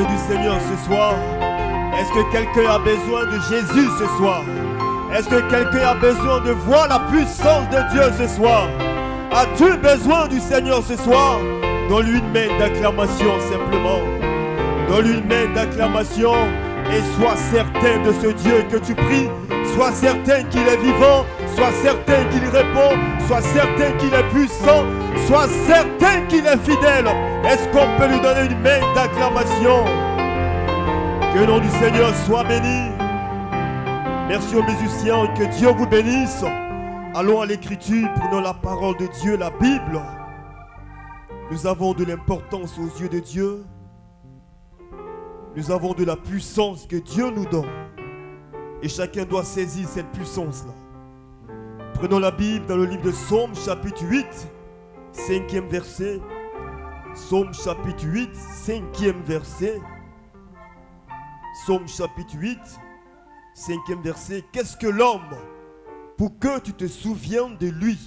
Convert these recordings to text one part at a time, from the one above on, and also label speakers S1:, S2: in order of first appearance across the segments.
S1: du Seigneur ce soir? Est-ce que quelqu'un a besoin de Jésus ce soir? Est-ce que quelqu'un a besoin de voir la puissance de Dieu ce soir? As-tu besoin du Seigneur ce soir? Donne-lui une main d'acclamation simplement. Donne-lui une main d'acclamation et sois certain de ce Dieu que tu pries. Sois certain qu'il est vivant. Sois certain qu'il répond. Sois certain qu'il est puissant. Sois certain qu'il est fidèle. Est-ce qu'on peut lui donner une main d'acclamation? Que le nom du Seigneur soit béni. Merci aux musiciens, que Dieu vous bénisse. Allons à l'écriture, prenons la parole de Dieu, la Bible. Nous avons de l'importance aux yeux de Dieu. Nous avons de la puissance que Dieu nous donne. Et chacun doit saisir cette puissance-là. Prenons la Bible dans le livre de Psaume chapitre 8, 5e verset. Psaume chapitre 8, 5e verset. Psaume chapitre 8, 5e verset. Qu'est-ce que l'homme pour que tu te souviennes de lui?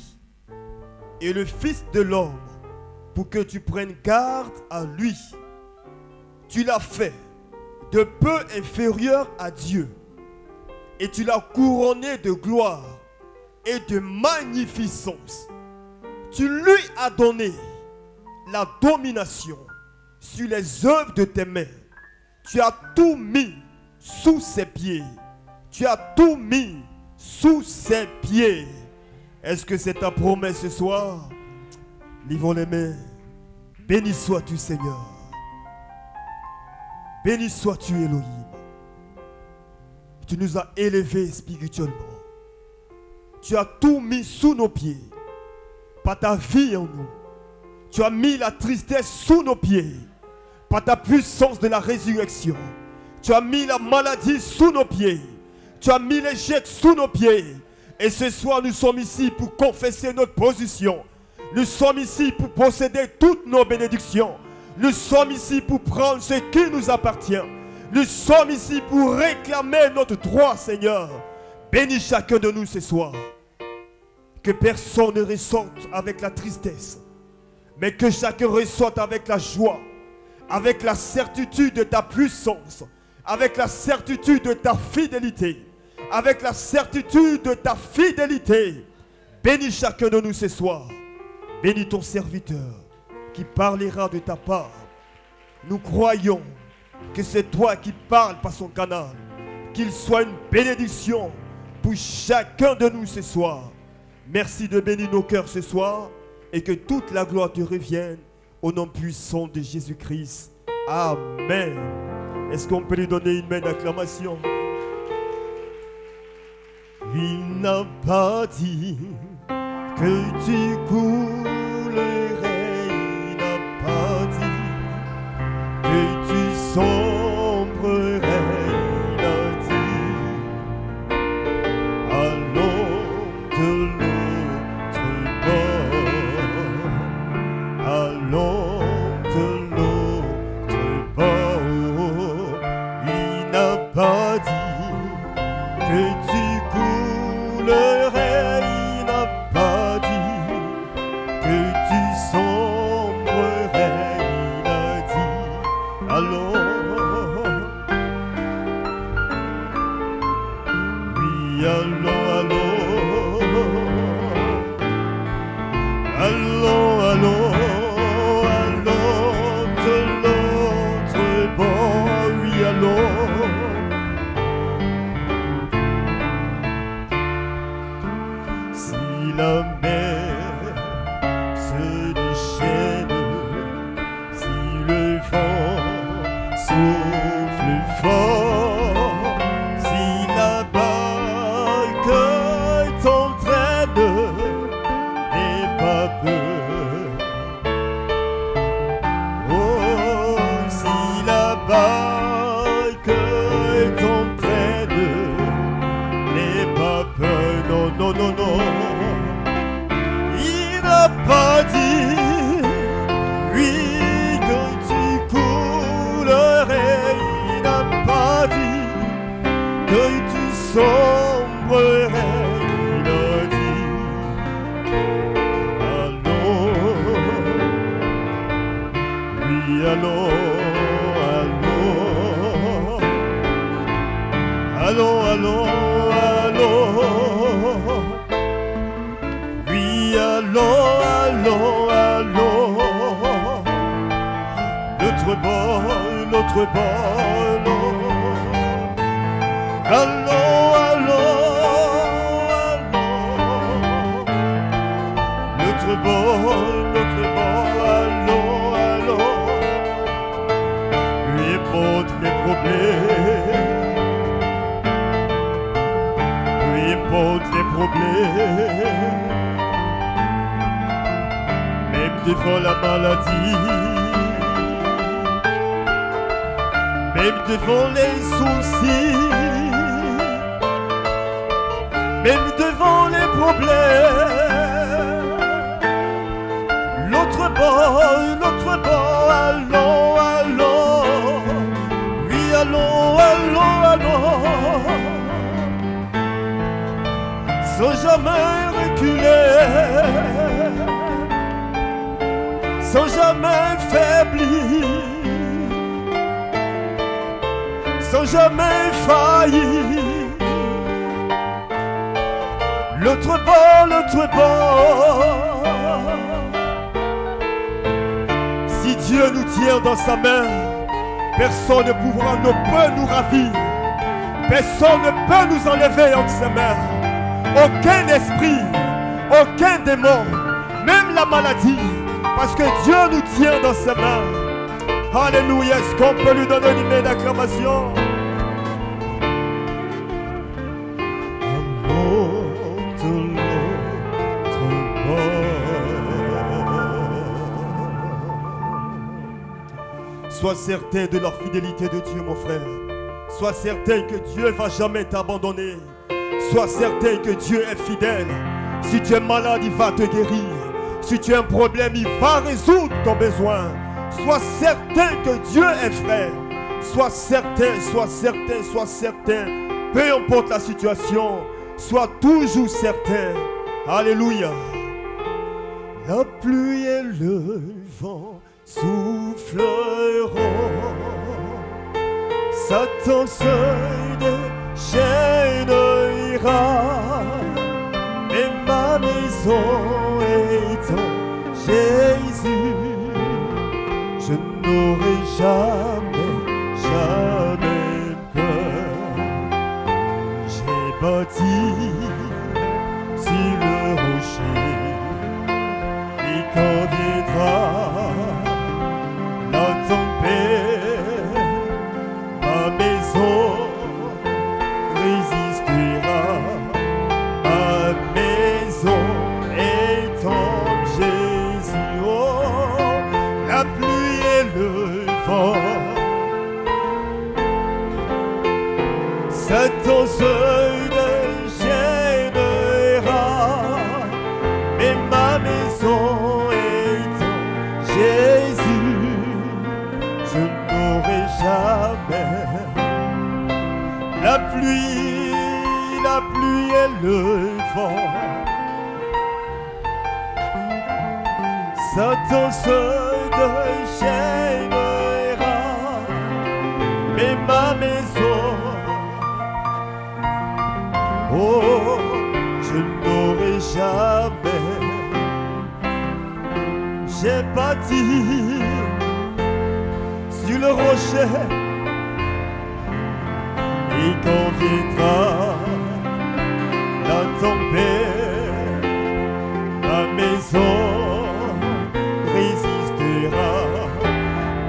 S1: Et le Fils de l'homme pour que tu prennes garde à lui? Tu l'as fait de peu inférieur à Dieu. Et tu l'as couronné de gloire et de magnificence. Tu lui as donné la domination sur les œuvres de tes mains. Tu as tout mis sous ses pieds. Tu as tout mis sous ses pieds. Est-ce que c'est ta promesse ce soir? Levons les mains. Béni sois-tu, Seigneur. Béni sois-tu, Elohim. Tu nous as élevés spirituellement. Tu as tout mis sous nos pieds. Par ta vie en nous. Tu as mis la tristesse sous nos pieds. Par ta puissance de la résurrection. Tu as mis la maladie sous nos pieds. Tu as mis l'échec sous nos pieds. Et ce soir, nous sommes ici pour confesser notre position. Nous sommes ici pour posséder toutes nos bénédictions. Nous sommes ici pour prendre ce qui nous appartient. Nous sommes ici pour réclamer notre droit, Seigneur. Bénis chacun de nous ce soir. Que personne ne ressorte avec la tristesse, mais que chacun ressorte avec la joie, avec la certitude de ta puissance, avec la certitude de ta fidélité, avec la certitude de ta fidélité. Bénis chacun de nous ce soir. Bénis ton serviteur qui parlera de ta part. Nous croyons que c'est toi qui parles par son canal. Qu'il soit une bénédiction pour chacun de nous ce soir. Merci de bénir nos cœurs ce soir et que toute la gloire te revienne au nom puissant de Jésus-Christ. Amen. Est-ce qu'on peut lui donner une main d'acclamation? Il n'a pas dit que tu coulerais, il n'a pas dit que tu sombrerais, il a dit allons de l'autre bord, allons de l'autre bord. Il n'a pas dit que tu coulerais, il n'a pas dit que tu sombrerais, il a dit allons. Oui, allons, allons, allons, allons de l'autre bord, oui, allons. Si la mer se déchaîne, si le vent souffle fort, si la barque t'entraîne, n'aie pas peur. Oh, si la barque t'entraîne, n'aie pas peur. Non, non, non, non. Il n'a pas dit, oui, que tu coulerais. Il n'a pas dit que tu sombrerais. Il a dit allons, oui, allons, allons. Allons, allons, allons. Oui, allons, allons, allons. L'autre bord, allons. Allons, allons, allons. L'autre bord, allons, allons. Lui importe mes problèmes. Lui importe les problèmes. Même devant la maladie. Même devant les soucis. Même devant les problèmes. L'autre bord, allons, allons. Oui, allons, allons, allons. Sans jamais reculer, sans jamais faiblir, sans jamais faillir. L'autre bord. Si Dieu nous tient dans sa main, personne ne peut nous ravir. Personne ne peut nous enlever entre ses mains. Aucun esprit, aucun démon, même la maladie, parce que Dieu nous tient dans ses mains. Alléluia. Est-ce qu'on peut lui donner une main d'acclamation? Sois certain de la fidélité de Dieu, mon frère. Sois certain que Dieu ne va jamais t'abandonner. Sois certain que Dieu est fidèle. Si tu es malade, il va te guérir. Si tu as un problème, il va résoudre ton besoin. Sois certain que Dieu est vrai. Sois certain, sois certain, sois certain. Peu importe la situation, sois toujours certain. Alléluia. La pluie et le vent souffleront. Satan se déchaînera, mais ma maison est en Jésus. Je n'aurai jamais, jamais peur. J'ai bâti sur le rocher, et quand viendra la tempête, ma maison résistera. Ma maison est en Jésus. Oh, la pluie et le vent, Satan se déchaînera, mais ma maison est en Jésus. Je n'aurai jamais la pluie et le vent. Satan se déchaînera, mais ma maison, oh, je n'aurai jamais. J'ai bâti sur le rocher, et quand viendra la tempête, ma maison résistera.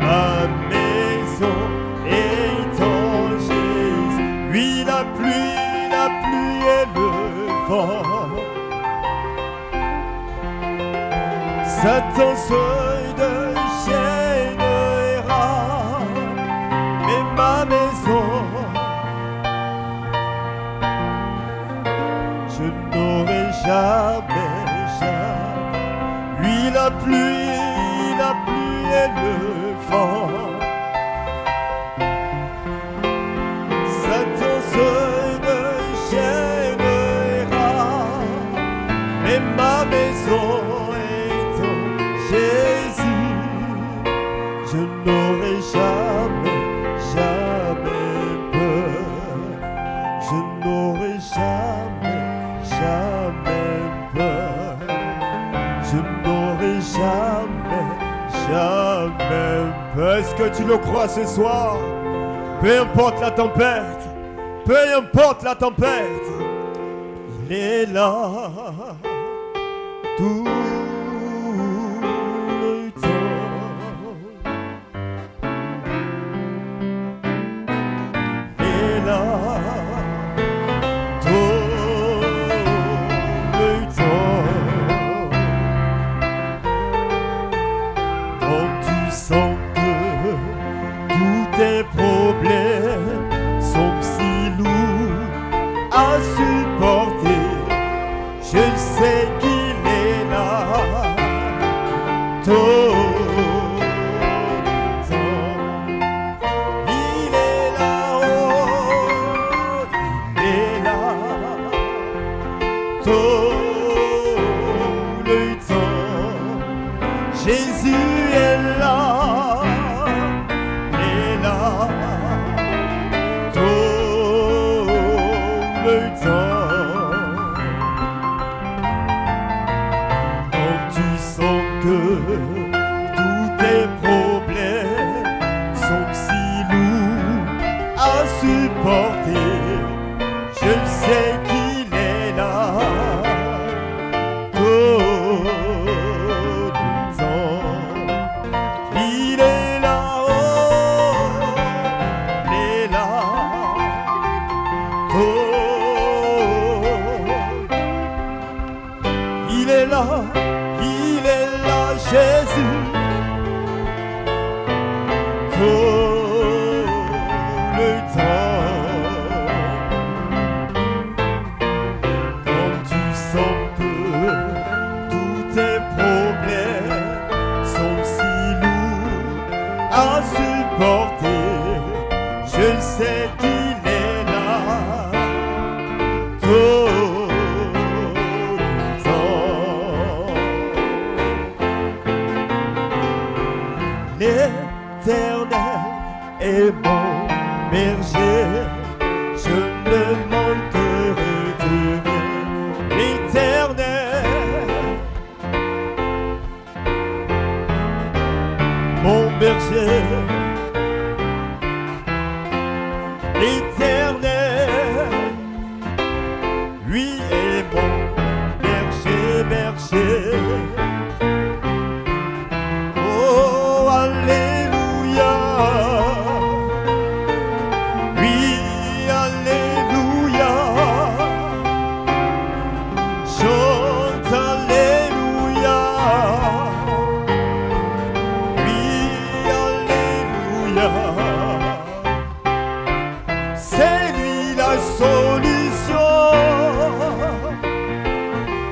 S1: Ma maison est en Jésus. Oui, la pluie et le vent, Satan se déchaînera, mais ma maison, je n'aurai jamais, jamais. Oui, la pluie et le vent, Satan se déchaînera, mais ma maison est en Jésus. que tu le crois ce soir. Peu importe la tempête, peu importe la tempête, il est là tout le temps. Il est là tout le temps. Quand tu sens que tous tes problèmes sont si lourds à supporter, je sais qu'il est là tout le temps. Il est là, oh, il est là tout le temps. Jésus est là, il est là tout le temps. Quand tu sens que tous tes problèmes sont si lourds à supporter, je sais qu'il est là tout le temps. Il est là, oh, il est là tout. Il est là, Jésus, tout le temps. Quand tu sens que tous tes problèmes sont si lourds à supporter, je sais qu'il est là tout le temps. L'Éternel est mon berger, je ne manquerai de rien. L'Éternel, mon berger, l'Éternel, lui est mon berger, berger. Oh, alléluia, oui, alléluia, chante alléluia, oui, alléluia. C'est lui la solution,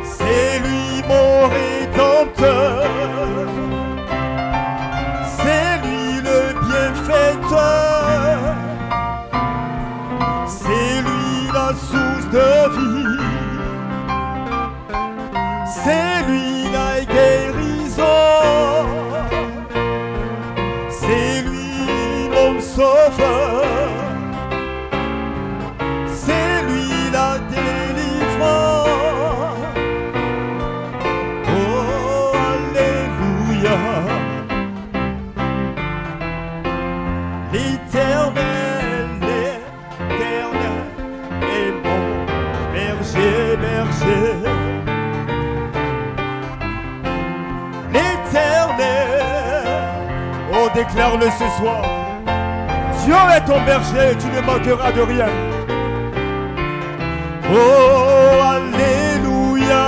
S1: c'est lui mon rédempteur, c'est lui le bienfaiteur, c'est lui la source de vie, c'est lui la guérison, c'est lui mon sauveur, c'est lui la délivrance. Oh, alléluia. L'Éternel, l'Éternel est mon berger, berger. L'Éternel, oh, déclare-le ce soir. Dieu est ton berger, tu ne manqueras de rien. Oh, alléluia,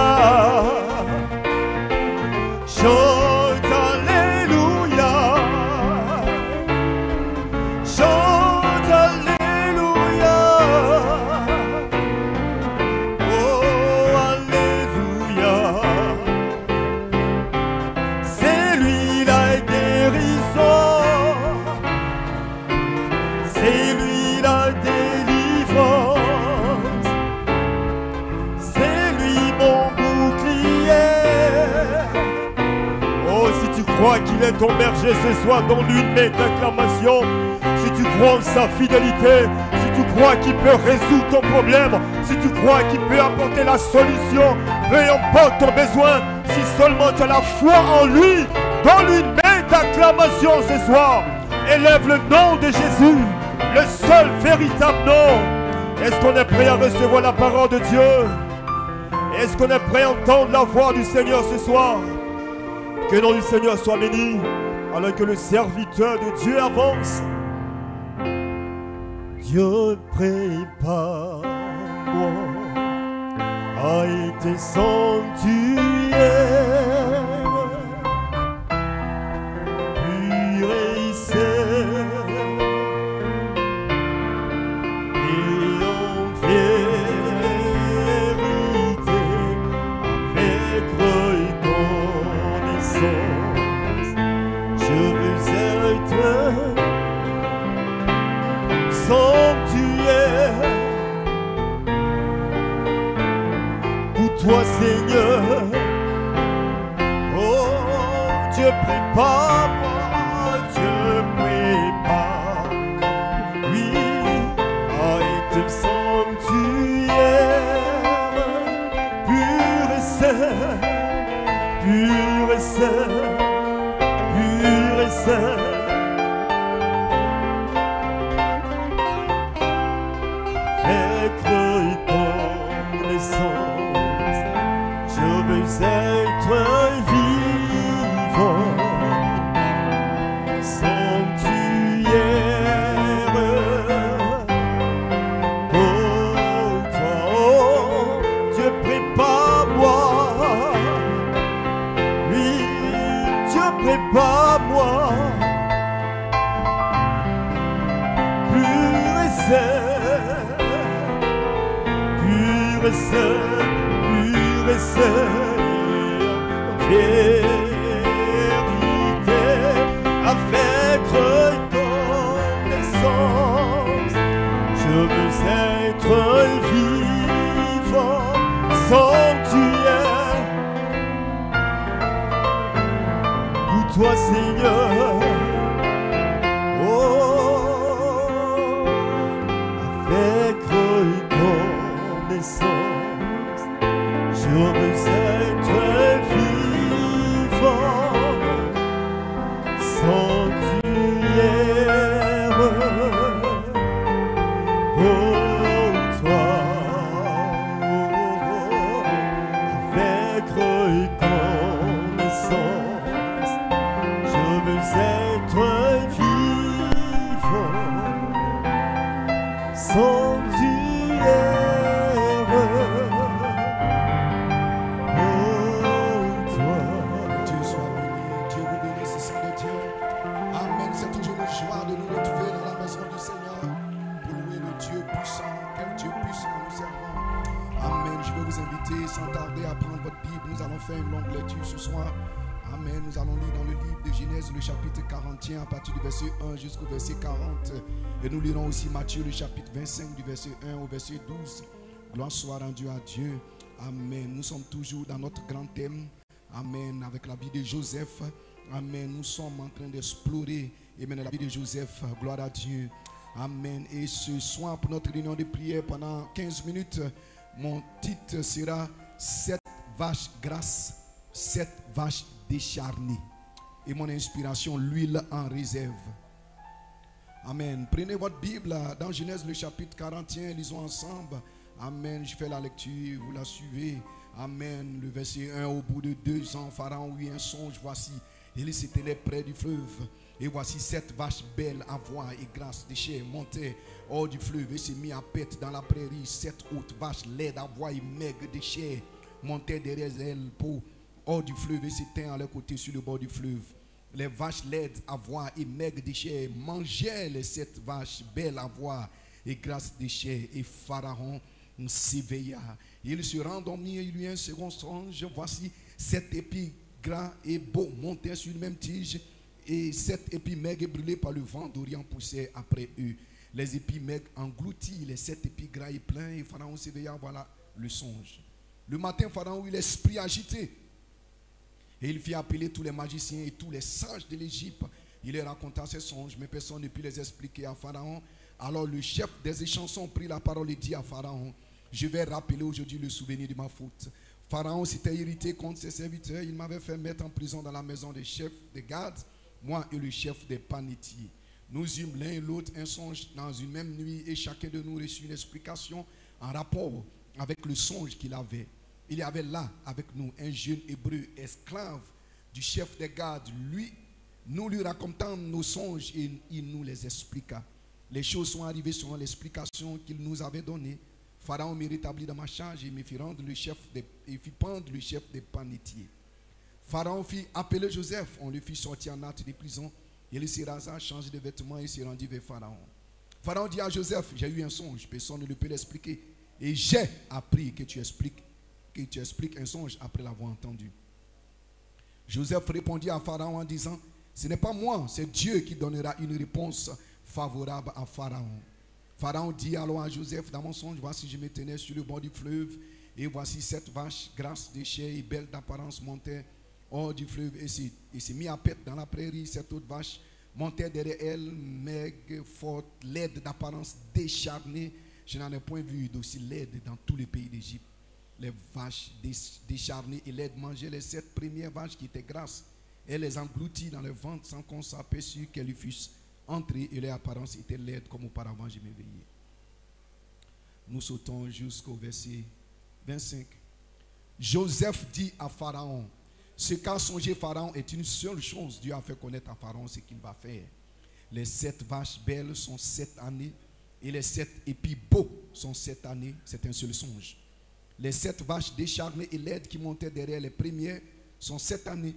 S1: chante alléluia, chante alléluia, oh, alléluia. C'est lui la guérison, c'est lui la délivrance, c'est lui mon bouclier. Oh, si tu crois qu'il est ton berger ce soir, donne-lui une main d'acclamation. Si tu crois en sa fidélité, si tu crois qu'il peut résoudre ton problème, si tu crois qu'il peut apporter la solution, peu importe ton besoin, si seulement tu as la foi en lui, donne-lui une main d'acclamation ce soir. Élève le nom de Jésus, le seul véritable nom. Est-ce qu'on est prêt à recevoir la parole de Dieu? Est-ce qu'on est prêt à entendre la voix du Seigneur ce soir? Que le nom du Seigneur soit béni, alors que le serviteur de Dieu avance. Dieu prépare a été sanctuaire, pur et saint, et en vérité, avec reconnaissance, je veux être sanctuaire. Toi Seigneur, oh Dieu prépare-moi, Dieu prépare, oui, à être sanctuaire, pur et saint, pur et saint, pur et saint. Avec reconnaissance, être vivant, sanctuaire, oh toi, oh Dieu prépare-moi, oui, Dieu prépare-moi, pur et saint, pur et saint, pur et saint. Vérité, avec reconnaissance, je veux être vivant, sanctuaire, pour toi Seigneur, oh, avec reconnaissance, je veux être vivant, sanctuaire, pour toi, avec reconnaissance, je veux être vivant, sanctuaire.
S2: Sans tarder à prendre votre Bible, nous allons faire une longue lecture ce soir. Amen. Nous allons lire dans le livre de Genèse, le chapitre 41, à partir du verset 1 jusqu'au verset 40. Et nous lirons aussi Matthieu, le chapitre 25, du verset 1 au verset 12. Gloire soit rendue à Dieu. Amen. Nous sommes toujours dans notre grand thème. Amen. Avec la vie de Joseph. Amen. Nous sommes en train d'explorer la vie de Joseph. Gloire à Dieu. Amen. Et ce soir, pour notre réunion de prière pendant 15 minutes, mon titre sera 7 vaches grasses, 7 vaches décharnées. Et mon inspiration, l'huile en réserve. Amen. Prenez votre Bible dans Genèse le chapitre 41, lisons ensemble. Amen. Je fais la lecture, vous la suivez. Amen. Le verset 1, au bout de 2 ans, Pharaon eut un songe, voici, il s'étendait près du fleuve. Et voici 7 vaches belles à voir et grasses de chair montaient hors du fleuve et se mit à paître dans la prairie. 7 autres vaches laides à voir et maigres de chair montaient derrière elles pour hors du fleuve et s'éteignaient à leur côté sur le bord du fleuve. Les vaches laides à voir et maigres de chair mangeaient les 7 vaches belles à voir et grasses de chair. Et Pharaon s'éveilla. Il se rendormit et il eut un second songe. Voici 7 épis gras et beaux montaient sur une même tige. Et 7 épis maigres brûlés par le vent d'Orient poussaient après eux. Les épis maigres engloutis, les 7 épis gras et pleins. Et Pharaon s'éveilla, voilà le songe. Le matin, Pharaon eut l'esprit agité. Et il fit appeler tous les magiciens et tous les sages de l'Égypte. Il leur raconta ses songes, mais personne ne put les expliquer à Pharaon. Alors le chef des échansons prit la parole et dit à Pharaon, je vais rappeler aujourd'hui le souvenir de ma faute. Pharaon s'était irrité contre ses serviteurs. Il m'avait fait mettre en prison dans la maison des chefs des gardes, moi et le chef des panetiers. Nous eûmes l'un et l'autre un songe dans une même nuit et chacun de nous reçut une explication en rapport avec le songe qu'il avait. Il y avait là avec nous un jeune hébreu, esclave du chef des gardes. Nous lui racontons nos songes et il nous les expliqua. Les choses sont arrivées selon l'explication qu'il nous avait donnée. Pharaon me rétablit dans ma charge et me fit rendre fit pendre le chef des panetiers. Pharaon fit appeler Joseph, on le fit sortir en hâte des prisons. Il se rasa, changea de vêtements et se rendit vers Pharaon. Pharaon dit à Joseph, j'ai eu un songe, personne ne le peut l'expliquer. Et j'ai appris que tu expliques un songe après l'avoir entendu. Joseph répondit à Pharaon en disant, ce n'est pas moi, c'est Dieu qui donnera une réponse favorable à Pharaon. Pharaon dit alors à Joseph, dans mon songe, voici je me tenais sur le bord du fleuve, et voici 7 vaches grasses de chair et belles d'apparence montaient hors du fleuve et se mit à paître dans la prairie. 7 autres vaches montaient derrière elles, maigres, fortes, laides d'apparence, décharnées. Je n'en ai point vu d'aussi laides dans tout le pays d'Égypte. Les vaches décharnées et laides mangeaient les 7 premières vaches qui étaient grasses. Elle les engloutit dans le ventre sans qu'on s'aperçût qu'elles fussent entrées et leur apparence était laide comme auparavant je m'éveillais. Nous sautons jusqu'au verset 25. Joseph dit à Pharaon, ce qu'a songé Pharaon est une seule chose. Dieu a fait connaître à Pharaon ce qu'il va faire. Les 7 vaches belles sont 7 années et les 7 épis beaux sont 7 années. C'est un seul songe. Les 7 vaches décharnées et laides qui montaient derrière les premières sont 7 années.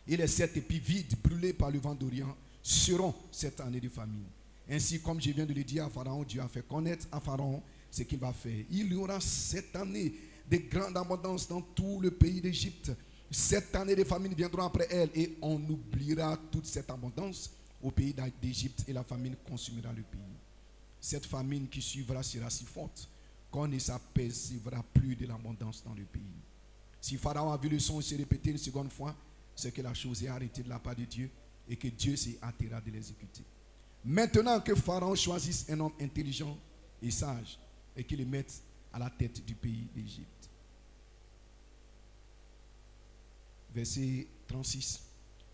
S2: Et les 7 épis vides, brûlés par le vent d'Orient, seront 7 années de famine. Ainsi, comme je viens de le dire à Pharaon, Dieu a fait connaître à Pharaon ce qu'il va faire. Il y aura 7 années de grande abondance dans tout le pays d'Égypte. 7 années de famine viendront après elle et on oubliera toute cette abondance au pays d'Égypte et la famine consumera le pays. Cette famine qui suivra sera si forte qu'on ne s'apercevra plus de l'abondance dans le pays. Si Pharaon a vu le songe se répéter une seconde fois, c'est que la chose est arrêtée de la part de Dieu et que Dieu s'est hâtera de l'exécuter. Maintenant que Pharaon choisisse un homme intelligent et sage et qu'il le mette à la tête du pays d'Égypte. Verset 36.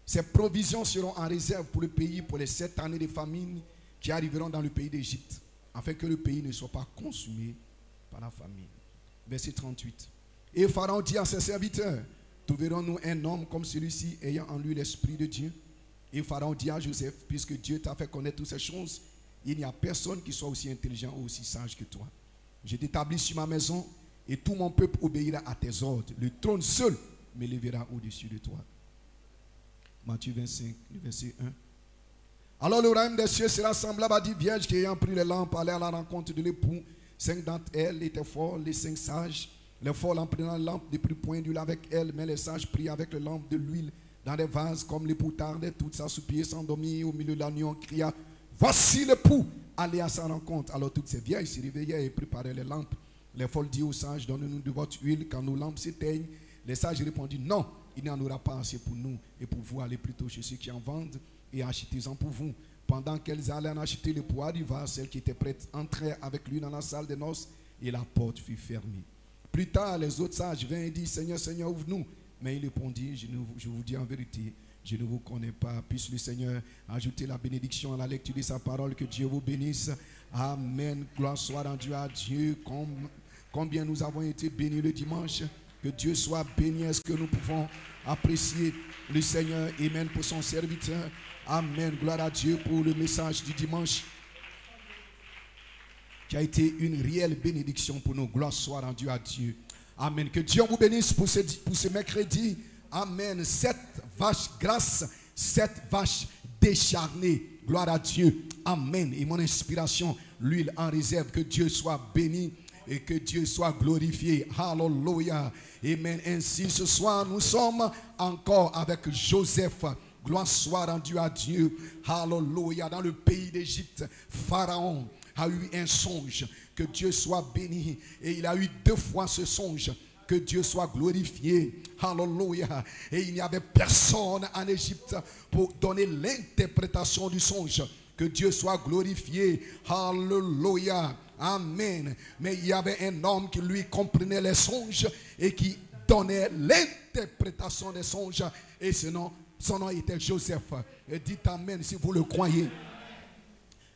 S2: Ces provisions seront en réserve pour le pays pour les 7 années de famine qui arriveront dans le pays d'Égypte, afin que le pays ne soit pas consumé par la famine. Verset 38. Et Pharaon dit à ses serviteurs, trouverons-nous un homme comme celui-ci ayant en lui l'esprit de Dieu? Et Pharaon dit à Joseph, puisque Dieu t'a fait connaître toutes ces choses, il n'y a personne qui soit aussi intelligent ou aussi sage que toi. Je t'établis sur ma maison et tout mon peuple obéira à tes ordres. Le trône seul m'élèvera au-dessus de toi. Matthieu 25, verset 1. Alors le royaume des cieux sera semblable à 10 vierges qui ayant pris les lampes allaient à la rencontre de l'époux. 5 d'entre elles étaient folles, les 5 sages. Les folles en prenant la lampe ne prirent point d'huile avec elles, mais les sages prirent avec les lampes de l'huile dans des vases comme l'époux tardait, toutes s'assoupirent, s'endormirent au milieu de la nuit. On cria, voici l'époux, allez à sa rencontre. Alors toutes ces vieilles se réveillaient et préparaient les lampes. Les folles dirent aux sages, donnez-nous de votre huile quand nos lampes s'éteignent. Les sages répondirent, non, il n'y en aura pas assez pour nous et pour vous, allez plutôt chez ceux qui en vendent et achetez-en pour vous. Pendant qu'elles allaient en acheter, le l'époux arriva, celle qui était prête entrait avec lui dans la salle des noces et la porte fut fermée. Plus tard, les autres sages vinrent et dirent, Seigneur, Seigneur, ouvre-nous. Mais il répondit, je vous dis en vérité, je ne vous connais pas. Puisse le Seigneur ajouter la bénédiction à la lecture de sa parole, que Dieu vous bénisse. Amen. Gloire soit rendue à Dieu. Combien nous avons été bénis le dimanche. Que Dieu soit béni. Est-ce que nous pouvons apprécier le Seigneur? Amen pour son serviteur. Amen. Gloire à Dieu pour le message du dimanche qui a été une réelle bénédiction pour nous. Gloire soit rendue à Dieu. Amen. Que Dieu vous bénisse pour ce mercredi. Amen. 7 vaches grasses, 7 vaches décharnées. Gloire à Dieu. Amen. Et mon inspiration, l'huile en réserve. Que Dieu soit béni et que Dieu soit glorifié. Hallelujah. Amen. Ainsi, ce soir, nous sommes encore avec Joseph. Gloire soit rendue à Dieu. Hallelujah. Dans le pays d'Égypte, Pharaon a eu un songe. Que Dieu soit béni. Et il a eu 2 fois ce songe. Que Dieu soit glorifié. Hallelujah. Et il n'y avait personne en Égypte pour donner l'interprétation du songe. Que Dieu soit glorifié. Hallelujah. Amen. Mais il y avait un homme qui lui comprenait les songes et qui donnait l'interprétation des songes. Et ce nom Son nom était Joseph. Et dites amen si vous le croyez.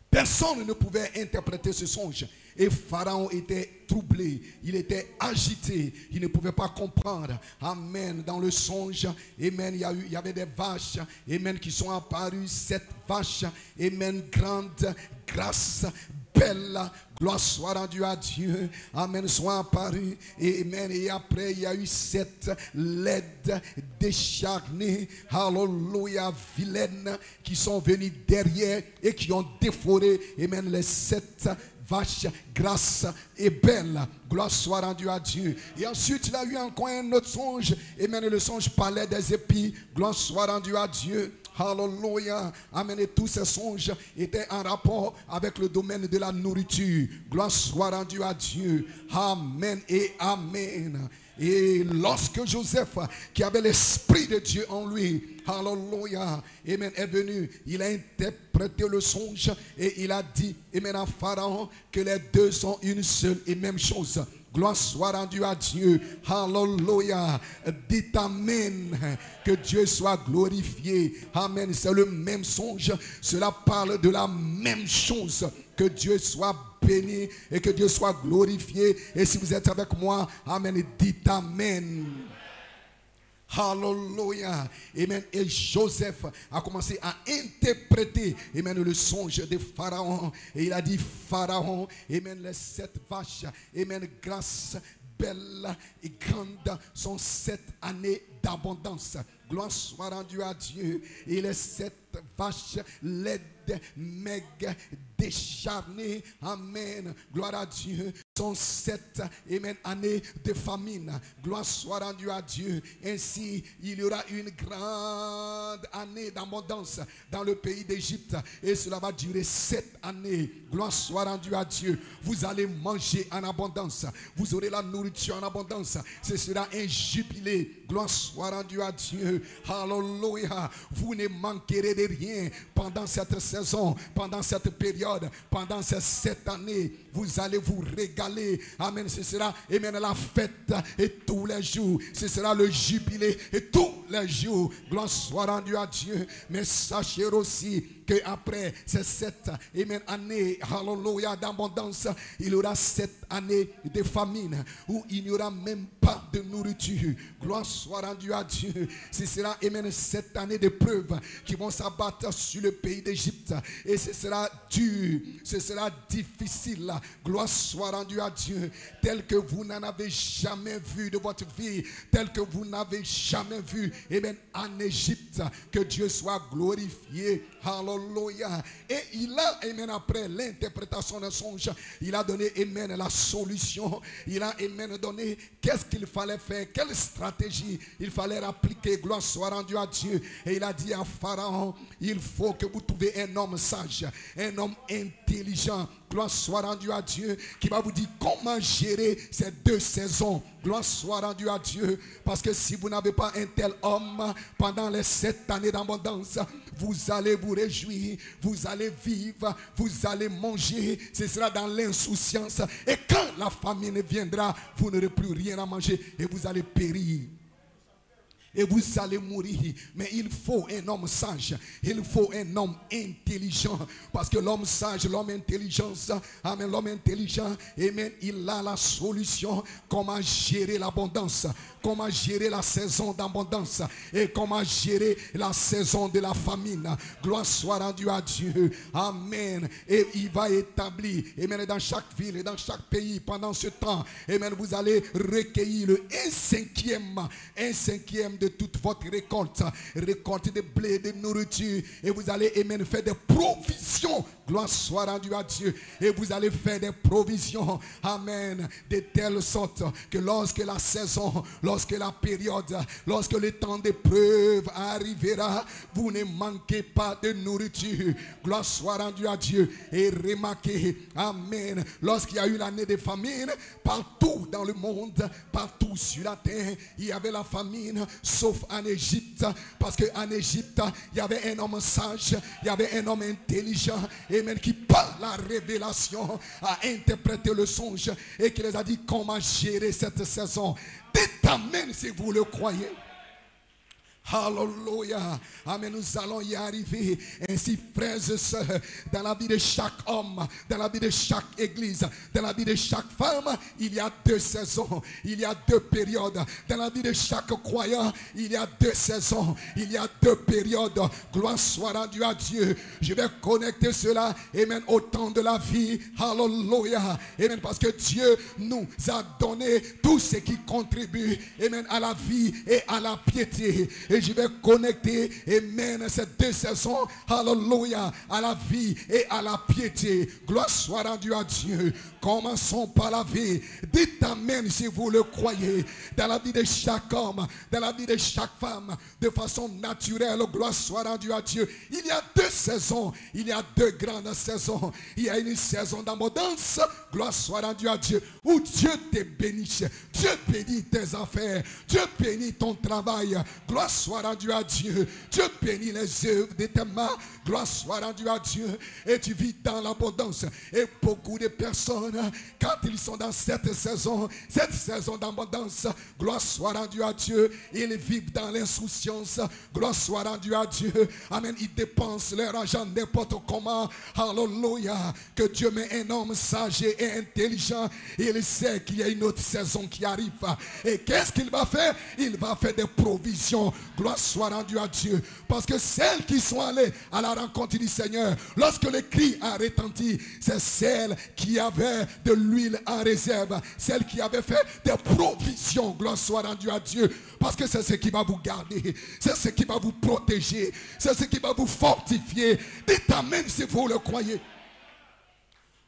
S2: Personne ne pouvait interpréter ce songe. Et Pharaon était troublé, il était agité, il ne pouvait pas comprendre. Amen. Dans le songe, amen, il y avait des vaches, amen, qui sont apparues, 7 vaches, amen, grandes, grasses, belles. Gloire soit rendue à Dieu. Amen. Sont apparus. Amen. Et après, il y a eu 7 laides, décharnées. Alléluia. Vilaines. Qui sont venues derrière et qui ont déforé. Amen. Les 7 vaches grasses et belles. Gloire soit rendue à Dieu. Et ensuite, il a eu encore un autre songe. Amen. Le songe parlait des épis. Gloire soit rendue à Dieu. Alléluia. Amen. Et tous ces songes étaient en rapport avec le domaine de la nourriture. Gloire soit rendue à Dieu. Amen et amen. Et lorsque Joseph, qui avait l'Esprit de Dieu en lui, alléluia, amen, est venu, il a interprété le songe et il a dit, amen, à Pharaon, que les deux sont une seule et même chose. Gloire soit rendue à Dieu. Alléluia. Dites amen. Que Dieu soit glorifié. Amen. C'est le même songe. Cela parle de la même chose. Que Dieu soit béni et que Dieu soit glorifié. Et si vous êtes avec moi, amen, dites amen. Alléluia. Amen. Et Joseph a commencé à interpréter, amen, le songe de Pharaon. Et il a dit, Pharaon, amen, les 7 vaches, amen, grasses, belles et grandes sont 7 années d'abondance. Gloire soit rendue à Dieu. Et les 7 vaches laides, maigres, décharnées, amen, gloire à Dieu, sont 7, amen, années de famine. Gloire soit rendue à Dieu. Ainsi, il y aura une grande année d'abondance dans le pays d'Égypte. Et cela va durer 7 années. Gloire soit rendue à Dieu. Vous allez manger en abondance. Vous aurez la nourriture en abondance. Ce sera un jubilé. Gloire soit rendue à Dieu. Alléluia. Vous ne manquerez de rien pendant cette saison, pendant cette période, pendant ces 7 années. Vous allez vous régaler. Amen. Ce sera, amen, la fête et tous les jours. Ce sera le jubilé et tous les jours. Gloire soit rendue à Dieu. Mais sachez aussi qu'après ces 7, amen, années, alléluia, d'abondance, il y aura 7 années de famine où il n'y aura même pas de nourriture. Gloire soit rendue à Dieu. Ce sera, amen, 7 années d'épreuves qui vont s'abattre sur le pays d'Égypte. Et ce sera dur, ce sera difficile. Gloire soit rendue à Dieu. Tel que vous n'en avez jamais vu de votre vie, tel que vous n'avez jamais vu, amen, en Égypte. Que Dieu soit glorifié. Alléluia. Et il a, amen, après l'interprétation d'un songe, il a donné, amen, la solution. Il a, amen, donné qu'est-ce qu'il fallait faire, quelle stratégie il fallait appliquer. Gloire soit rendue à Dieu. Et il a dit à Pharaon, il faut que vous trouviez un homme sage, un homme intelligent. Gloire soit rendue à Dieu, qui va vous dire comment gérer ces 2 saisons. Gloire soit rendue à Dieu. Parce que si vous n'avez pas un tel homme pendant les 7 années d'abondance, vous allez vous réjouir, vous allez vivre, vous allez manger. Ce sera dans l'insouciance. Et quand la famine viendra, vous n'aurez plus rien à manger et vous allez périr. Et vous allez mourir. Mais il faut un homme sage. Il faut un homme intelligent. Parce que l'homme sage, l'homme intelligent, amen, l'homme intelligent, amen, il a la solution. Comment gérer l'abondance. Comment gérer la saison d'abondance. Et comment gérer la saison de la famine. Gloire soit rendue à Dieu. Amen. Et il va établir, amen, dans chaque ville et dans chaque pays pendant ce temps. Amen, vous allez recueillir le 1/5 de toute votre récolte de blé, de nourriture, et vous allez, amen, faire des provisions. Gloire soit rendue à Dieu. Et vous allez faire des provisions, amen, de telle sorte que lorsque la saison, lorsque la période, lorsque le temps d'épreuve arrivera, vous ne manquez pas de nourriture. Gloire soit rendue à Dieu. Et remarquez, amen, lorsqu'il y a eu l'année de famine, partout dans le monde, partout sur la terre, il y avait la famine, sauf en Égypte. Parce qu'en Égypte, il y avait un homme sage, il y avait un homme intelligent, amen, qui par la révélation a interprété le songe et qui les a dit comment gérer cette saison. Dites amen si vous le croyez. Alléluia. Amen. Nous allons y arriver. Ainsi, frères et sœurs, dans la vie de chaque homme, dans la vie de chaque église, dans la vie de chaque femme, il y a 2 saisons. Il y a 2 périodes. Dans la vie de chaque croyant, il y a 2 saisons. Il y a 2 périodes. Gloire soit rendue à Dieu. Je vais connecter cela, amen, au temps de la vie. Alléluia. Amen. Parce que Dieu nous a donné tout ce qui contribue, amen, à la vie et à la piété. Et je vais connecter, amen, ces 2 saisons, alléluia, à la vie et à la piété. Gloire soit rendue à Dieu. Commençons par la vie. Dites amen si vous le croyez. Dans la vie de chaque homme, dans la vie de chaque femme, de façon naturelle, gloire soit rendue à Dieu. Il y a 2 saisons. Il y a 2 grandes saisons. Il y a une saison d'abondance, gloire soit rendue à Dieu, où Dieu te bénit. Dieu bénit tes affaires. Dieu bénit ton travail. Gloire soit rendue à Dieu. Dieu bénit les œuvres de tes mains. Gloire soit rendue à Dieu. Et tu vis dans l'abondance. Et beaucoup de personnes, quand ils sont dans cette saison d'abondance, gloire soit rendue à Dieu, ils vivent dans l'insouciance. Gloire soit rendue à Dieu. Amen. Ils dépensent leur argent n'importe comment. Alléluia. Que Dieu met un homme sage et intelligent. Il sait qu'il y a une autre saison qui arrive. Et qu'est-ce qu'il va faire? Il va faire des provisions. Gloire soit rendue à Dieu. Parce que celles qui sont allées à la rencontre du Seigneur, lorsque le cri a retenti, c'est celles qui avaient de l'huile en réserve, celles qui avaient fait des provisions. Gloire soit rendue à Dieu. Parce que c'est ce qui va vous garder, c'est ce qui va vous protéger, c'est ce qui va vous fortifier. Dites amen si vous le croyez.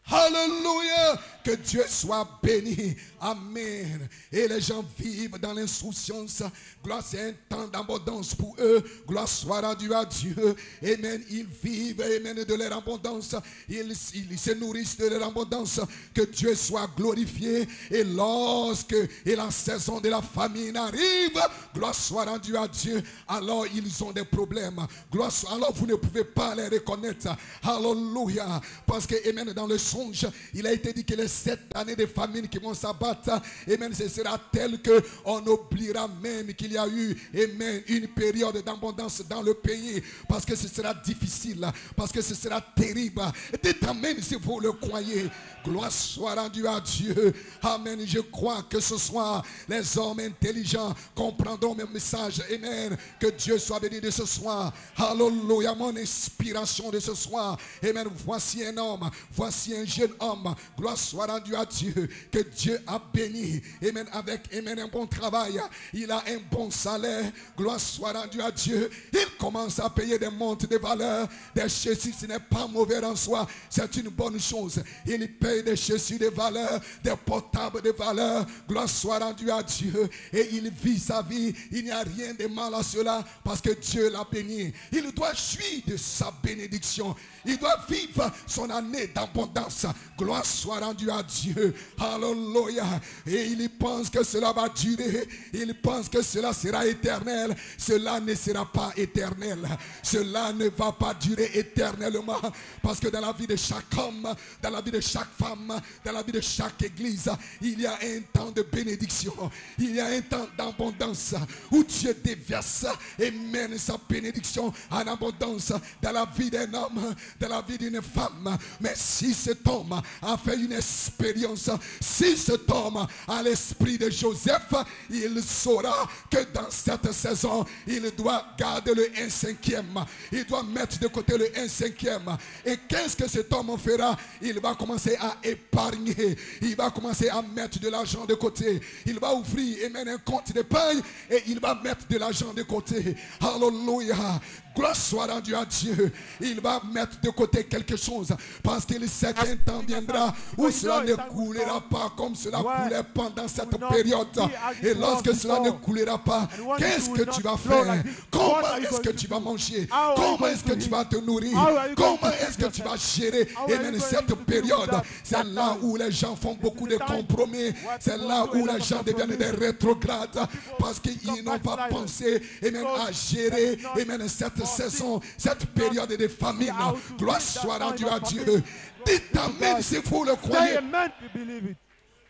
S2: Alléluia. Que Dieu soit béni. Amen. Et les gens vivent dans l'insouciance. Gloire, c'est un temps d'abondance pour eux. Gloire soit rendue à Dieu. Amen. Ils vivent, amen, de leur abondance. Ils se nourrissent de leur abondance. Que Dieu soit glorifié. Et lorsque la saison de la famine arrive, gloire soit rendue à Dieu, alors ils ont des problèmes. Gloire soit, alors vous ne pouvez pas les reconnaître. Alléluia. Parce que, amen, dans le songe, il a été dit que les 7 années de famine qui vont s'abattre, amen, ce sera tel qu'on oubliera même qu'il y a eu, amen, une période d'abondance dans le pays, parce que ce sera difficile, parce que ce sera terrible. Dites amen si vous le croyez. Gloire soit rendue à Dieu. Amen. Je crois que ce soir, les hommes intelligents comprendront mes messages. Amen. Que Dieu soit béni de ce soir. Alléluia. Mon inspiration de ce soir. Amen. Voici un homme. Voici un jeune homme. Gloire soit rendue à Dieu. Que Dieu a béni. Amen. Avec, amen, un bon travail. Il a un bon salaire. Gloire soit rendue à Dieu. Il commence à payer des montres de valeur. Des chaussures, ce n'est pas mauvais en soi. C'est une bonne chose. Il paye des chaussures de valeur, des portables de valeur. Gloire soit rendue à Dieu. Et il vit sa vie. Il n'y a rien de mal à cela parce que Dieu l'a béni. Il doit jouir de sa bénédiction. Il doit vivre son année d'abondance. Gloire soit rendue à Dieu. Alléluia. Et il pense que cela va durer. Il pense que cela sera éternel. Cela ne sera pas éternel. Cela ne va pas durer éternellement. Parce que dans la vie de chaque homme, dans la vie de chaque femme, dans la vie de chaque église, il y a un temps de bénédiction. Il y a un temps d'abondance où Dieu déverse et mène sa bénédiction en abondance dans la vie d'un homme, dans la vie d'une femme. Mais si cet homme a fait une expérience, si cet homme a l'esprit de Joseph, il saura que dans cette saison, il doit garder le 1/5. Il doit mettre de côté le 1/5. Et qu'est-ce que cet homme fera? Il va commencer à épargner. Il va commencer à mettre de l'argent de côté. Il va ouvrir et mettre un compte d'épargne et il va mettre de l'argent de côté. Alléluia. Gloire soit rendue à Dieu. Il va mettre de côté quelque chose parce qu'il sait qu'un temps viendra où cela ne coulera pas comme cela coulait pendant cette période. Et lorsque cela ne coulera pas, qu'est-ce que tu vas faire? Comment est-ce que tu vas manger? Comment est-ce que tu vas te nourrir? Comment est-ce que tu vas gérer? Et même cette période, c'est là où les gens font beaucoup de compromis. C'est là où les gens deviennent des rétrogrades parce qu'ils n'ont pas pensé et même à gérer et même cette saison, cette période de famine. Gloire soit rendue à Dieu. Dites amen si vous le croyez.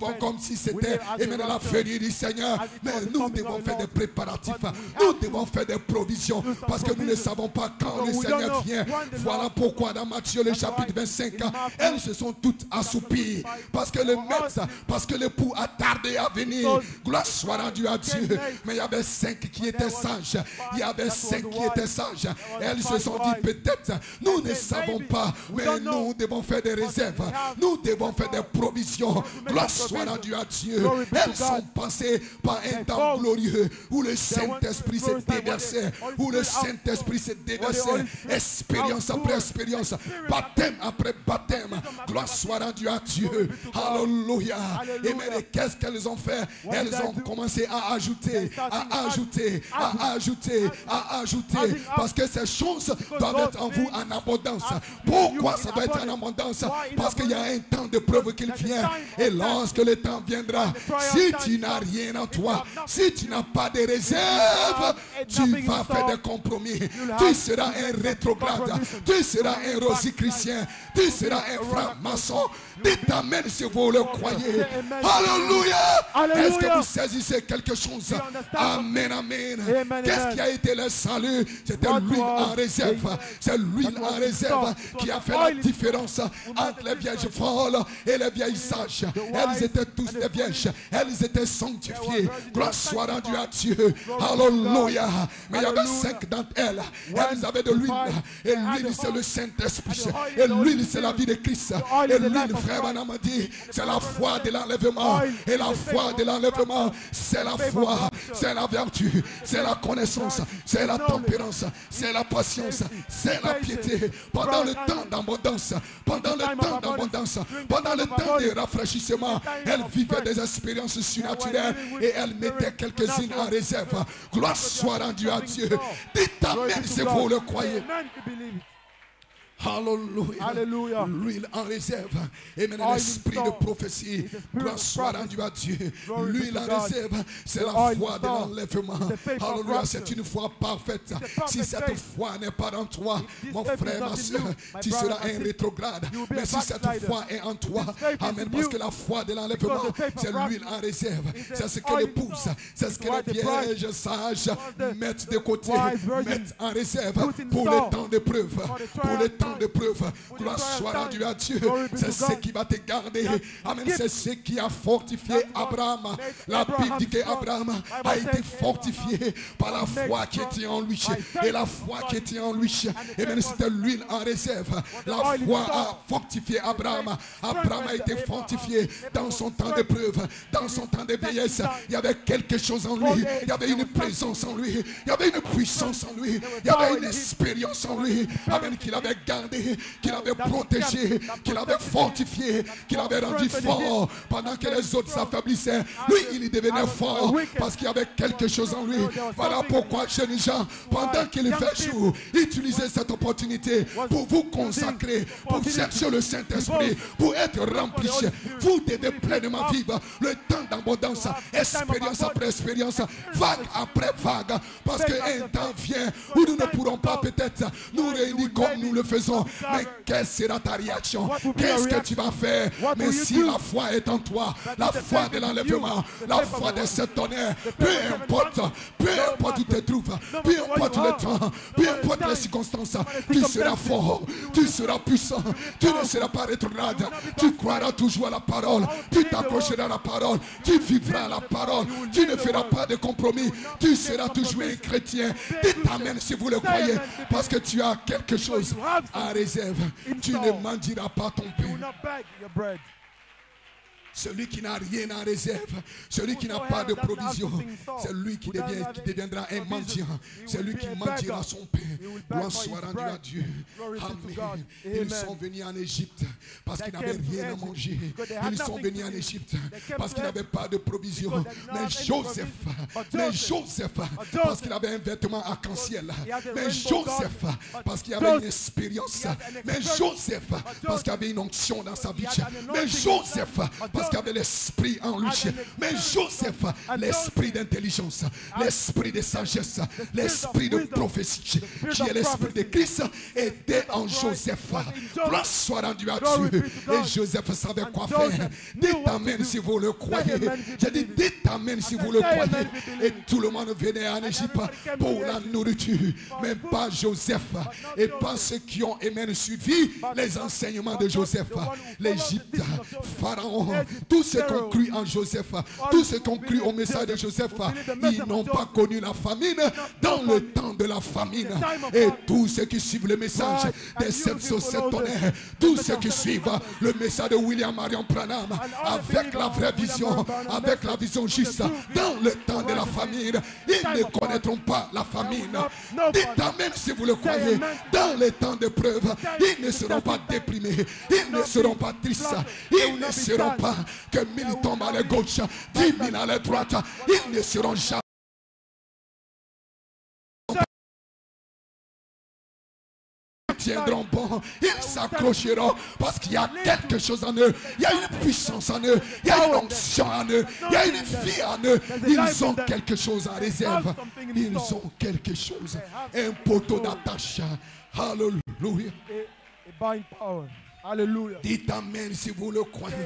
S2: vivons comme si c'était et maintenant la venue du Seigneur. Mais nous devons faire des préparatifs. Nous devons faire des provisions parce que nous ne savons pas quand le Seigneur vient. Voilà pourquoi dans Matthieu le chapitre 25, 5, elles se sont toutes assoupies. Parce que le maître, parce que l'époux a tardé à venir. Gloire soit rendue à Dieu. Mais il y avait 5 qui étaient sages. Il y avait 5 qui étaient sages. Elles se sont dit peut-être, nous ne savons pas, mais nous devons faire des réserves. Nous devons faire des provisions. Gloire soit rendue à Dieu. Elles sont passées par un temps glorieux où le Saint-Esprit s'est déversé. Où le Saint-Esprit s'est déversé. Expérience après expérience. Baptême après baptême. Gloire soit rendue à Dieu. Alléluia. Et mais qu'est-ce qu'elles ont fait? Elles ont commencé à ajouter, à ajouter, à ajouter, à ajouter. Parce que ces choses doivent être en vous en abondance. Pourquoi ça doit être en abondance? Parce qu'il y a un temps de preuve qu'il vient. Et lorsque le temps viendra, si tu n'as rien en toi, si tu n'as pas de réserve, tu vas faire des compromis. Tu seras un rétrograde. Tu seras un rosicrucien. Tu seras un franc-maçon. Dites amen si vous le croyez. Alléluia. Est-ce que vous saisissez quelque chose? Amen, amen. Qu'est-ce qui a été le salut? C'était l'huile en réserve. C'est l'huile en réserve qui a fait la différence entre les vierges folles et les vieilles sages. Elles étaient tous des vierges. Elles étaient sanctifiées. Gloire soit rendue à Dieu. Alléluia. Mais il y avait 5 d'entre elles. Elles avaient de l'huile. Et l'huile, c'est le Saint-Esprit. Et l'huile, c'est la vie de Christ. Et l'huile, frère Branham dit, c'est la foi de l'enlèvement. Et la foi de l'enlèvement, c'est la foi, c'est la vertu, c'est la connaissance, c'est la tempérance, c'est la patience, c'est la piété. Pendant le temps d'abondance, pendant le temps d'abondance, pendant le temps de rafraîchissement, elle vivait des expériences surnaturelles et elle mettait quelques-unes en réserve. Gloire soit rendue à Dieu. Dites amen si vous le croyez. Alléluia. L'huile en réserve. Et maintenant l'esprit de prophétie. Gloire soit rendue à Dieu. L'huile en réserve, c'est la foi de l'enlèvement. Alléluia, c'est une foi parfaite. Si cette foi n'est pas en toi, mon frère, ma soeur, tu seras un rétrograde. Mais si cette foi est en toi, amen, parce que la foi de l'enlèvement, c'est l'huile en réserve. C'est ce que l'épouse, c'est ce que les vierges sages mettent de côté, mettent en réserve pour le temps de preuve. Pour le temps de preuve. Gloire soit rendue à Dieu. C'est ce qui va te garder. Amen. C'est ce qui a fortifié Abraham. La Bible dit qu'Abraham a été fortifié par la foi qui était en lui. Et la foi qui était en lui, et même c'était l'huile en réserve. La foi a fortifié Abraham. Abraham a été fortifié dans son temps de preuve, dans son temps de vieillesse. Il y avait quelque chose en lui. Il y avait une présence en lui. Il y avait une puissance en lui. Il y avait une expérience en lui. Amen. Qu'il avait gardé, qu'il avait protégé, qu'il avait fortifié, qu'il avait rendu fort pendant que les autres s'affaiblissaient. Lui, il devenait fort parce qu'il y avait quelque chose en lui. Voilà pourquoi, jeunes gens, pendant qu'il fait jour, utilisez cette opportunité pour vous consacrer, pour chercher le Saint-Esprit, pour être rempli. Vous devez pleinement vivre le temps d'abondance, expérience après expérience, vague après vague, parce qu'un temps vient où nous ne pourrons pas peut-être nous réunir comme nous le faisons. Mais quelle sera ta réaction? Qu'est-ce que tu vas faire? Mais si la foi est en toi, la foi de l'enlèvement, la foi de ce tonnerre, peu importe où tu te trouves, peu importe le temps, peu importe les circonstances, tu seras fort, tu seras puissant, tu ne seras pas rétrograde, tu croiras toujours à la parole, tu t'accrocheras à la parole, tu vivras la parole, tu ne feras pas de compromis, tu seras toujours un chrétien. Dites amen si vous le croyez, parce que tu as quelque chose en réserve. Tu ne mendieras pas ton pain. Celui qui n'a rien en réserve, celui qui n'a pas de provision, c'est lui qui deviendra un mendiant. C'est lui qui mendiera son pain. Gloire soit rendue à Dieu. Amen. Ils sont venus en Égypte parce qu'ils n'avaient rien à manger. Ils sont venus en Égypte parce qu'ils n'avaient pas de provision. Mais Joseph, parce qu'il avait un vêtement arc-en-ciel. Mais Joseph, parce qu'il avait une expérience. Mais Joseph, parce qu'il avait une onction dans sa vie. Mais Joseph, parce qu'il avait l'esprit en lui. Mais Joseph, l'esprit d'intelligence, l'esprit de sagesse, l'esprit de prophétie, qui est l'esprit de Christ, était en Joseph. Gloire soit rendue à Dieu. Et Joseph savait quoi faire. Dites amen si vous le croyez. J'ai dit dites amen si vous le croyez. Et tout le monde venait en Égypte pour la nourriture. Mais pas Joseph. Et pas ceux qui ont suivi les enseignements de Joseph. L'Égypte, Pharaon, tous ceux qui ont cru en Joseph, tous ceux qui ont cru au message de Joseph, ils n'ont pas connu la famine dans le temps de la famine. Et tous ceux qui suivent le message des 707 tonnerres, tous ceux qui suivent le message de William Marion Branham avec la vraie vision, avec la vision juste, dans le temps de la famine, ils ne connaîtront pas la famine. Dites amen si vous le croyez. Dans les temps d'épreuve, ils ne seront pas déprimés, ils ne seront pas tristes, ils ne seront pas que 1000 tombent à la gauche, 10 000 à la droite, ils ne seront jamais. Tiendront bon, ils s'accrocheront parce qu'il y a quelque chose en eux, il y a une puissance en eux, il y a une onction en eux, il y a une vie en eux. Ils ont quelque chose en réserve, ils ont quelque chose, un poteau d'attache. Alléluia.
S3: Alléluia.
S2: Dites amen si vous le croyez.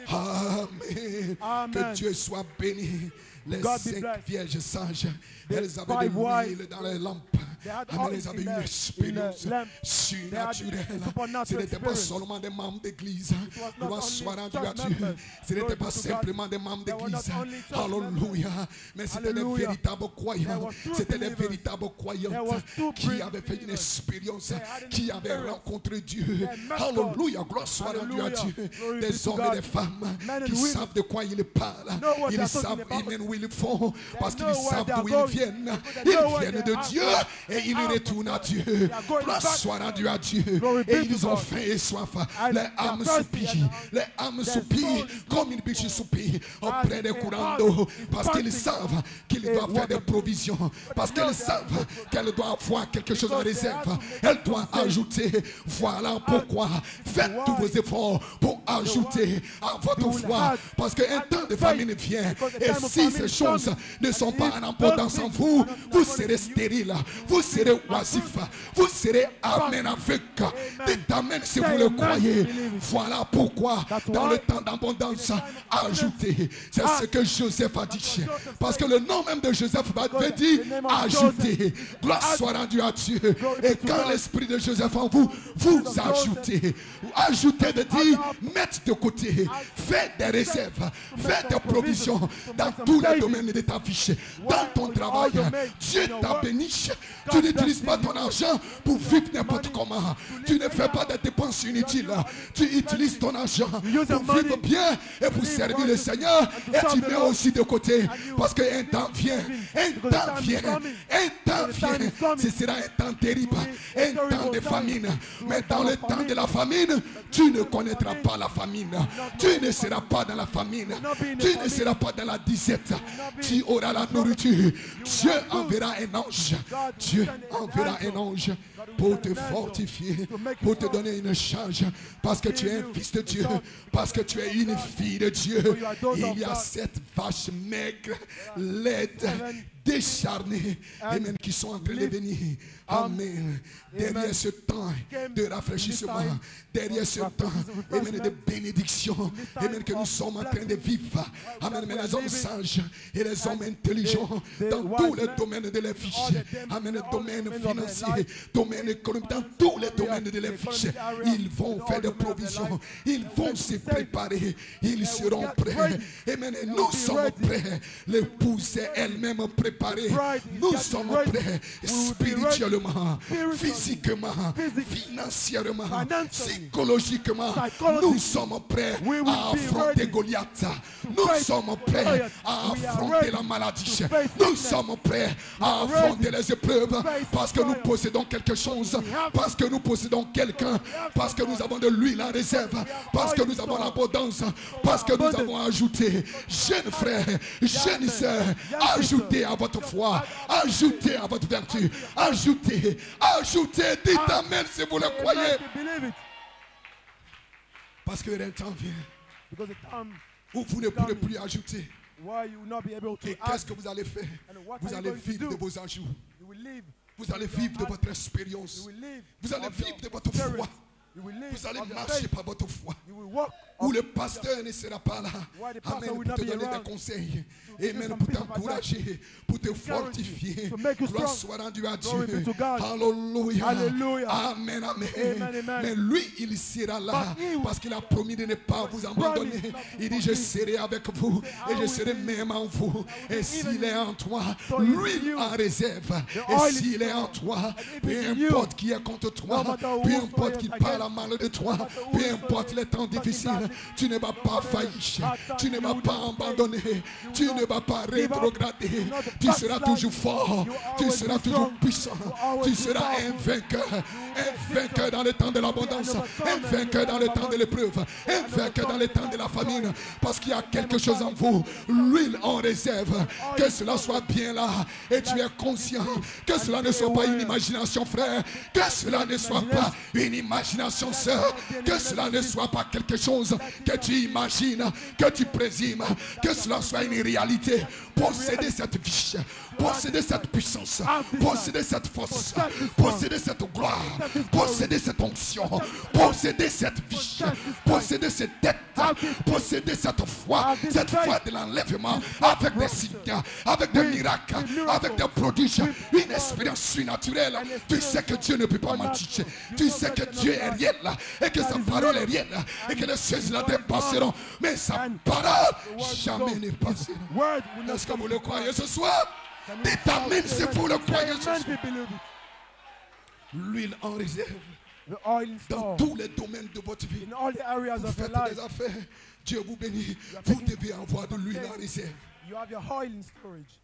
S2: Amen. Que Dieu soit béni. Les 5 vierges sages, elles avaient de l'huile dans les lampes. Amen. Elles avaient une expérience surnaturelle. Ce n'était pas seulement des membres d'église. Gloire soit rendue à Dieu. Ce n'était pas simplement des membres d'église. Alléluia. Mais c'était des véritables croyants. C'était des véritables croyantes qui avaient fait une expérience, qui avaient rencontré Dieu. Alléluia. Gloire soit rendue à Dieu. Des hommes et des femmes qui savent de quoi ils parlent. Ils savent où ils font parce qu'ils savent d'où ils viennent. Ils viennent de Dieu et ils retournent à Dieu. Gloire soit rendue à Dieu. Et ils ont faim et soif. Les âmes soupirent. Les âmes soupirent comme une biche soupire auprès des courants d'eau. Parce qu'ils savent qu'ils doivent faire des provisions. Parce qu'ils savent qu'elle doit avoir quelque chose en réserve. Elle doit ajouter. Voilà pourquoi faites tous vos efforts pour ajouter à votre foi. Parce qu'un temps de famine vient. Et si ces choses ne sont pas en abondance en vous, vous serez stérile, vous serez oisif, vous serez amen avec. Dites amen si vous le croyez. Voilà pourquoi dans le temps d'abondance, ajoutez. C'est ce que Joseph a dit. Parce que le nom même de Joseph veut dire ajouter. Gloire soit rendue à Dieu. Et quand l'esprit de Joseph en vous, vous ajoutez. Ajoutez de dire mettre de côté, faites des réserves, faites des provisions dans tous les domaines de ta vie. Dans ton travail, Dieu t'a béni. Tu n'utilises pas ton argent pour vivre n'importe comment. Tu ne fais pas de dépenses inutiles. Tu utilises ton argent pour vivre bien et pour servir le Seigneur. Et tu mets aussi de côté. Parce qu'un temps vient. Un temps vient. Un temps vient. Ce sera un temps terrible. Un temps de famine. Mais dans le temps de la famine, tu ne connaîtras pas la famine. Tu ne seras pas dans la famine. Tu ne seras pas dans la disette. Tu auras la nourriture. Dieu enverra un ange. Dieu enverra un ange pour te fortifier, pour te donner une charge. Parce que tu es un fils de Dieu. Parce que tu es une fille de Dieu. Il y a cette vache maigre, laide, décharnés, amen, qui sont en train de venir. Amen. Derrière ce temps de rafraîchissement, derrière ce temps, amen, de bénédiction, amen, que nous sommes en train de vivre. Amen. Mais les hommes sages et les hommes intelligents dans tous les domaines de la vie. Amen. Domaine financier, domaine économique, dans tous les domaines de la vie. Ils vont faire des provisions. Ils vont se préparer. Ils seront prêts. Amen. Et nous sommes prêts. L'épouse est elle-même préparée. Nous sommes prêts spirituellement, physiquement, financièrement, psychologiquement. Nous sommes prêts à affronter Goliath. Nous sommes prêts à affronter la maladie. Nous sommes prêts à affronter les épreuves parce que nous possédons quelque chose, parce que nous possédons quelqu'un, parce que nous avons de l'huile en réserve, parce que nous avons l'abondance, parce que nous avons ajouté. Jeunes frères, jeunes sœurs, ajoutez à votre foi, ajoutez à votre vertu, ajoutez, ajoutez, dites amen si vous le croyez. Parce que un temps vient.
S1: Because the time
S2: où vous ne pourrez plus ajouter.
S1: why you will not be able to
S2: Et
S1: add.
S2: qu'est-ce que vous allez faire?
S1: And what
S2: Vous
S1: are you
S2: allez
S1: going to
S2: vivre
S1: do?
S2: de vos ajouts.
S1: You will live.
S2: Vous allez vivre de votre expérience.
S1: You will live.
S2: Vous allez
S1: of your
S2: vivre de votre
S1: spirit.
S2: foi.
S1: You will live.
S2: Vous allez
S1: of your
S2: marcher
S1: faith.
S2: par votre foi.
S1: You will walk.
S2: Où
S1: of
S2: le
S1: your-
S2: pasteur ne sera pas là.
S1: Why the pastor
S2: Amen.
S1: will
S2: Pour
S1: not
S2: te
S1: be
S2: donner des
S1: around.
S2: conseils.
S1: give
S2: Amen.
S1: some
S2: Pour
S1: piece of
S2: t'encourager. Pour te
S1: encourage you,
S2: fortifier.
S1: to make you
S2: Gloire
S1: strong.
S2: soit rendue à
S1: Glory
S2: Dieu.
S1: be to God.
S2: Alléluia.
S1: Hallelujah.
S2: Amen. Amen.
S1: Amen, amen.
S2: Mais lui, il sera là.
S1: But he will-
S2: Parce qu'il a promis de ne pas vous abandonner.
S1: promised not to
S2: Il dit, je
S1: forsake.
S2: serai avec vous. Et je
S1: will
S2: serai
S1: be-
S2: même en vous. Et
S1: be
S2: s'il
S1: even
S2: est en toi,
S1: So if
S2: l'huile
S1: you-
S2: en réserve.
S1: The
S2: Et
S1: oil is
S2: s'il est en
S1: strong.
S2: toi,
S1: And if
S2: peu
S1: it's in you,
S2: importe qui est contre toi,
S1: no matter who
S2: peu importe
S1: is
S2: qui
S1: against
S2: parle
S1: you,
S2: mal de toi,
S1: no matter who
S2: peu
S1: is
S2: importe les temps
S1: talking
S2: difficiles,
S1: badly,
S2: tu ne vas pas faillir, tu ne vas pas abandonner, tu ne vas pas rétrograder, tu seras toujours fort, tu seras toujours puissant, tu seras un vainqueur dans le temps de l'abondance, un vainqueur dans le temps de l'épreuve, un vainqueur dans le temps de la famine, parce qu'il y a quelque chose en vous, l'huile en réserve, que cela soit bien là, et tu es conscient, que cela ne soit pas une imagination frère, que cela ne soit pas une imagination sœur, que cela ne soit pas quelque chose que tu imagines, que tu présumes, que cela soit une réalité. Posséder cette vie, posséder cette puissance, posséder cette force, posséder cette gloire, posséder cette onction, posséder cette vie, posséder cette tête, posséder cette foi de l'enlèvement avec des signes, avec des miracles, avec des prodiges, une expérience surnaturelle. Tu sais que Dieu ne peut pas mentir, tu sais que Dieu est réel et que sa parole est réelle et que les choses la dépasseront, mais sa parole jamais ne passera.
S1: Word will not
S2: Est-ce que
S1: come
S2: vous
S1: to
S2: le
S1: pass.
S2: croyez ce soir? Dites amen si vous le croyez ce
S1: Amen,
S2: soir.
S1: we believe it.
S2: L'huile en réserve
S1: The oil is
S2: dans
S1: stored
S2: tous les domaines de votre vie.
S1: in all the areas
S2: Vous
S1: of your
S2: faites
S1: life.
S2: des affaires, Dieu vous bénit. Vous devez avoir de l'huile en réserve.
S1: You have your oil in storage.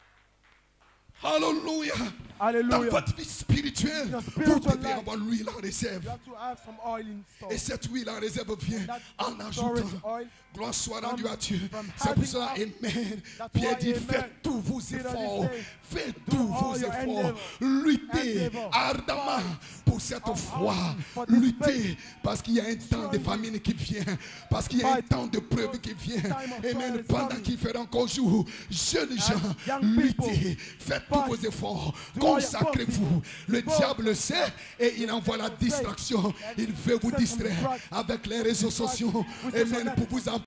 S2: Alléluia. Dans
S1: Hallelujah.
S2: votre vie spirituelle,
S1: Your
S2: vous
S1: spiritual
S2: devez
S1: life.
S2: avoir l'huile en réserve.
S1: You have to have some oil in store.
S2: Et cette huile en réserve vient
S1: That
S2: en
S1: storage
S2: ajoutant.
S1: oil
S2: Gloire soit rendue à Dieu.
S1: from
S2: C'est pour
S1: having
S2: cela,
S1: up.
S2: Amen.
S1: That's
S2: Pierre
S1: why,
S2: dit,
S1: amen.
S2: faites tous vos
S1: Peter
S2: efforts.
S1: says,
S2: Faites
S1: do
S2: tous vos
S1: all your
S2: efforts.
S1: endeavor.
S2: Luttez
S1: Endeavor.
S2: ardemment pour cette foi.
S1: for this
S2: Luttez parce qu'il y a un temps de famine qui vient. Parce qu'il y a un
S1: Fight.
S2: temps de preuve qui vient.
S1: Time of trial
S2: Amen.
S1: is
S2: Pendant
S1: coming.
S2: qu'il fait encore jour, jeunes gens,
S1: young people,
S2: luttez. Faites tous
S1: fight.
S2: vos efforts.
S1: Do all your
S2: Consacrez-vous. Le
S1: Go.
S2: diable le sait et il envoie la distraction. Il veut vous distraire avec les réseaux sociaux. Amen. Pour vous